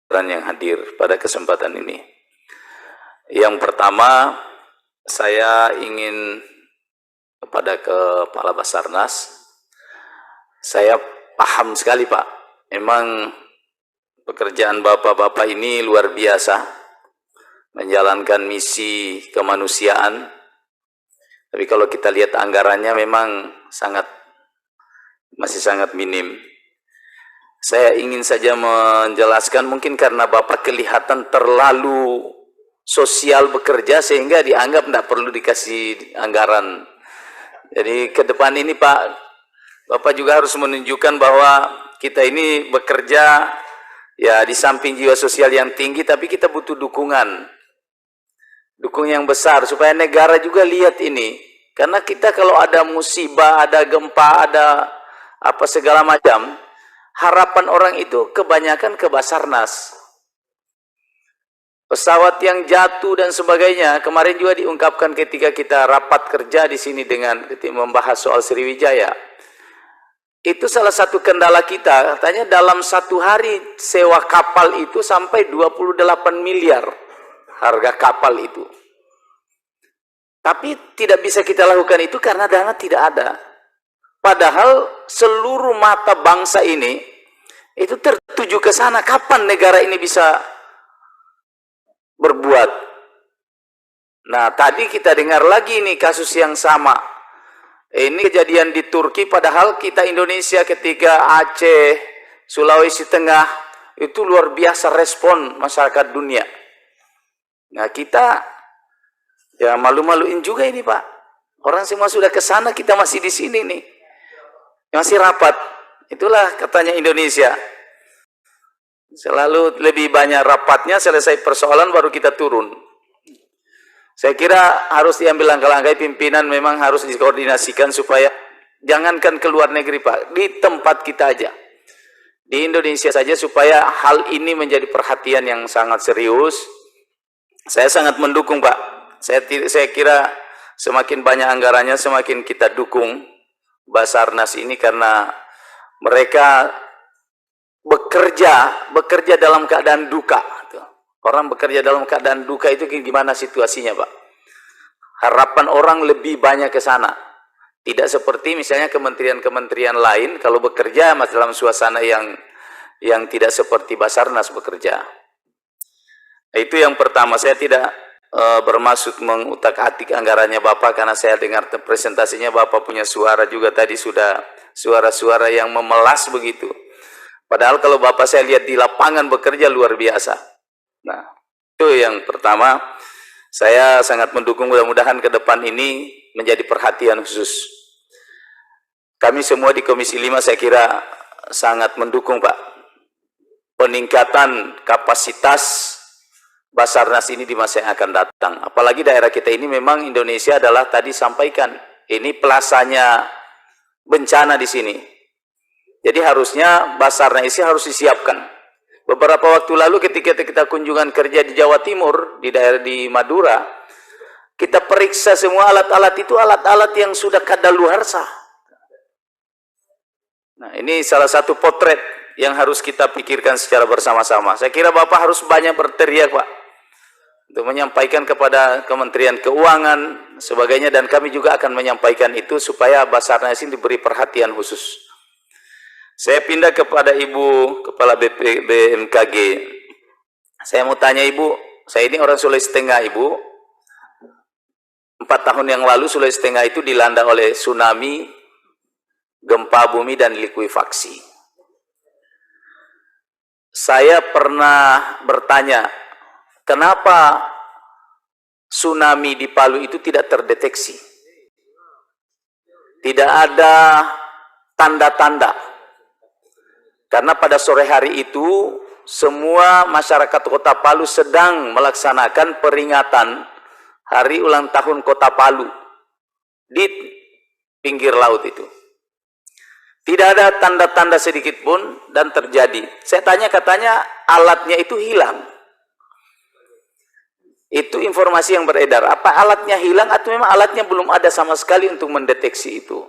yang hadir pada kesempatan ini. Yang pertama, saya ingin kepada Kepala Basarnas, saya paham sekali Pak, memang pekerjaan Bapak-Bapak ini luar biasa, menjalankan misi kemanusiaan, tapi kalau kita lihat anggarannya memang masih sangat minim. Saya ingin saja menjelaskan, mungkin karena Bapak kelihatan terlalu sosial bekerja sehingga dianggap tidak perlu dikasih anggaran. Jadi ke depan ini Pak, Bapak juga harus menunjukkan bahwa kita ini bekerja ya di samping jiwa sosial yang tinggi, tapi kita butuh dukungan yang besar supaya negara juga lihat ini. Karena kita kalau ada musibah, ada gempa, ada apa segala macam, harapan orang itu kebanyakan ke Basarnas. Pesawat yang jatuh dan sebagainya, kemarin juga diungkapkan ketika kita rapat kerja di sini dengan membahas soal Sriwijaya. Itu salah satu kendala kita, katanya dalam satu hari sewa kapal itu sampai 28 miliar harga kapal itu. Tapi tidak bisa kita lakukan itu karena dana tidak ada. Padahal seluruh mata bangsa ini itu tertuju ke sana. Kapan negara ini bisa berbuat? Nah, tadi kita dengar lagi nih kasus yang sama. Ini kejadian di Turki, padahal kita Indonesia ketika Aceh, Sulawesi Tengah, itu luar biasa respon masyarakat dunia. Nah, kita ya malu-maluin juga ini Pak. Orang semua sudah ke sana, kita masih di sini nih. Masih rapat. Itulah katanya Indonesia. Selalu lebih banyak rapatnya, selesai persoalan baru kita turun. Saya kira harus diambil langkah-langkah, pimpinan memang harus dikoordinasikan supaya jangankan ke luar negeri Pak, di tempat kita aja. Di Indonesia saja supaya hal ini menjadi perhatian yang sangat serius. Saya sangat mendukung Pak. Saya kira semakin banyak anggarannya semakin kita dukung Basarnas ini, karena mereka bekerja dalam keadaan duka. Orang bekerja dalam keadaan duka itu gimana situasinya Pak? Harapan orang lebih banyak ke sana. Tidak seperti misalnya kementerian-kementerian lain kalau bekerja dalam suasana yang tidak seperti Basarnas bekerja. Itu yang pertama. Saya tidak bermaksud mengutak-atik anggarannya Bapak, karena saya dengar presentasinya Bapak punya suara juga tadi, sudah suara-suara yang memelas begitu. Padahal kalau Bapak saya lihat di lapangan bekerja luar biasa. Nah, itu yang pertama. Saya sangat mendukung, mudah-mudahan ke depan ini menjadi perhatian khusus. Kami semua di Komisi 5 saya kira sangat mendukung Pak, peningkatan kapasitas Basarnas ini di masa yang akan datang. Apalagi daerah kita ini memang Indonesia adalah tadi sampaikan, ini plasanya bencana di sini. Jadi harusnya Basarnas ini harus disiapkan. Beberapa waktu lalu ketika kita kunjungan kerja di Jawa Timur, di daerah di Madura, kita periksa semua alat-alat itu, alat-alat yang sudah kadaluarsa. Nah, ini salah satu potret yang harus kita pikirkan secara bersama-sama. Saya kira Bapak harus banyak berteriak Pak, untuk menyampaikan kepada Kementerian Keuangan sebagainya, dan kami juga akan menyampaikan itu supaya Basarnas ini diberi perhatian khusus. Saya pindah kepada Ibu Kepala BMKG. Saya mau tanya Ibu, saya ini orang Sulawesi Tengah Ibu. 4 tahun yang lalu Sulawesi Tengah itu dilanda oleh tsunami, gempa bumi dan likuifaksi. Saya pernah bertanya, kenapa tsunami di Palu itu tidak terdeteksi? Tidak ada tanda-tanda. Karena pada sore hari itu semua masyarakat Kota Palu sedang melaksanakan peringatan hari ulang tahun Kota Palu di pinggir laut itu. Tidak ada tanda-tanda sedikit pun dan terjadi. Saya tanya, katanya alatnya itu hilang. Itu informasi yang beredar. Apa alatnya hilang atau memang alatnya belum ada sama sekali untuk mendeteksi itu?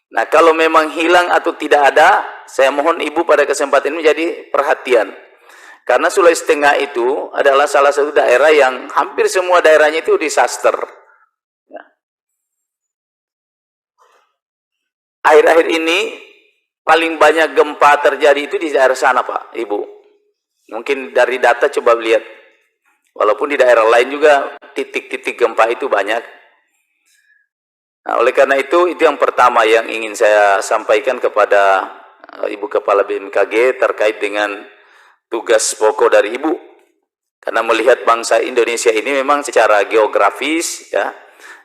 Nah, kalau memang hilang atau tidak ada, saya mohon Ibu pada kesempatan ini menjadi perhatian. Karena Sulawesi Tengah itu adalah salah satu daerah yang hampir semua daerahnya itu disaster. Ya. Akhir-akhir ini paling banyak gempa terjadi itu di daerah sana, Pak, Ibu. Mungkin dari data coba lihat. Walaupun di daerah lain juga titik-titik gempa itu banyak. Nah, oleh karena itu yang pertama yang ingin saya sampaikan kepada Ibu Kepala BMKG terkait dengan tugas pokok dari Ibu. Karena melihat bangsa Indonesia ini memang secara geografis, ya,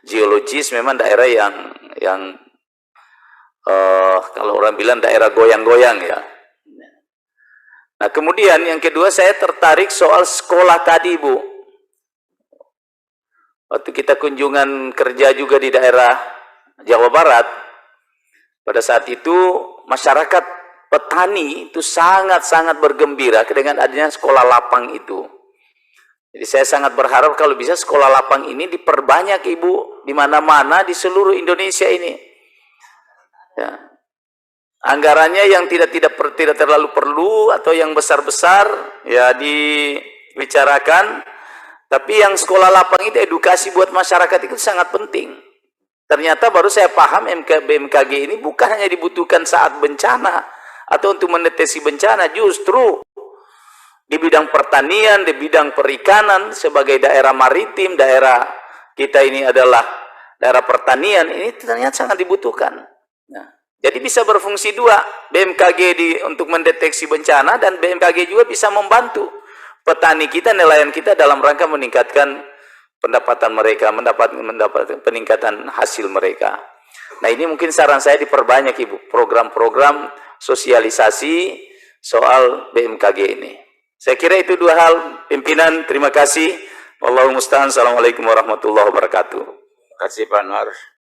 geologis memang daerah yang kalau orang bilang daerah goyang-goyang, ya. Nah, kemudian yang kedua saya tertarik soal sekolah tadi, Bu. Waktu kita kunjungan kerja juga di daerah Jawa Barat, pada saat itu masyarakat petani itu sangat-sangat bergembira dengan adanya sekolah lapang itu. Jadi saya sangat berharap kalau bisa sekolah lapang ini diperbanyak, Ibu, di mana-mana di seluruh Indonesia ini. Ya. Anggarannya yang tidak terlalu perlu atau yang besar-besar ya dibicarakan, tapi yang sekolah lapang itu edukasi buat masyarakat itu sangat penting. Ternyata baru saya paham BMKG ini bukan hanya dibutuhkan saat bencana atau untuk mendeteksi bencana, justru di bidang pertanian, di bidang perikanan, sebagai daerah maritim, daerah kita ini adalah daerah pertanian, ini ternyata sangat dibutuhkan. Nah, jadi bisa berfungsi dua, BMKG untuk mendeteksi bencana, dan BMKG juga bisa membantu petani kita, nelayan kita dalam rangka meningkatkan pendapatan mereka, mendapat peningkatan hasil mereka. Nah, ini mungkin saran saya diperbanyak, Ibu, program-program sosialisasi soal BMKG ini. Saya kira itu dua hal, pimpinan. Terima kasih. Wallahul musta'an. Assalamualaikum warahmatullahi wabarakatuh. Terima kasih Pak Anwar.